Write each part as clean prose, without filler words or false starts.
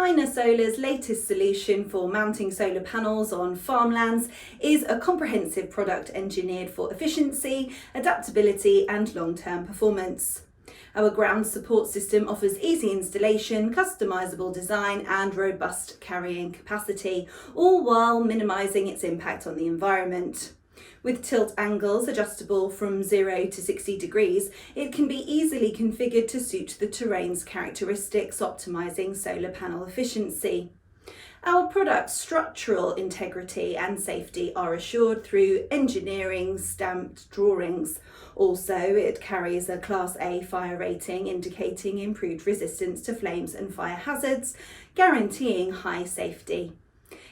Haina Solar's latest solution for mounting solar panels on farmlands is a comprehensive product engineered for efficiency, adaptability and long-term performance. Our ground support system offers easy installation, customisable design and robust carrying capacity, all while minimising its impact on the environment. With tilt angles adjustable from 0 to 60 degrees, it can be easily configured to suit the terrain's characteristics, optimising solar panel efficiency. Our product's structural integrity and safety are assured through engineering stamped drawings. Also, it carries a Class A fire rating indicating improved resistance to flames and fire hazards, guaranteeing high safety.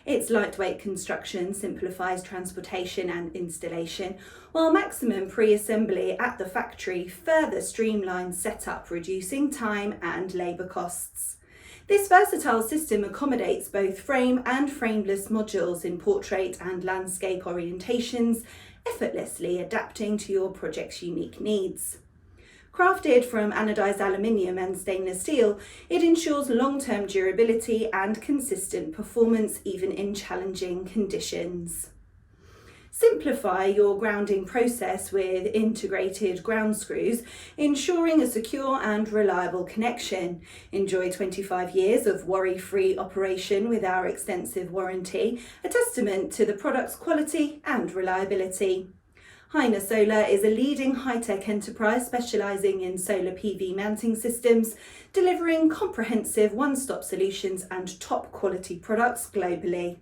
Its lightweight construction simplifies transportation and installation, while maximum pre-assembly at the factory further streamlines setup, reducing time and labour costs. This versatile system accommodates both frame and frameless modules in portrait and landscape orientations, effortlessly adapting to your project's unique needs. Crafted from anodised aluminium and stainless steel, it ensures long-term durability and consistent performance even in challenging conditions. Simplify your grounding process with integrated ground screws, ensuring a secure and reliable connection. Enjoy 25 years of worry-free operation with our extensive warranty, a testament to the product's quality and reliability. Haina Solar is a leading high-tech enterprise specialising in solar PV mounting systems, delivering comprehensive one-stop solutions and top quality products globally.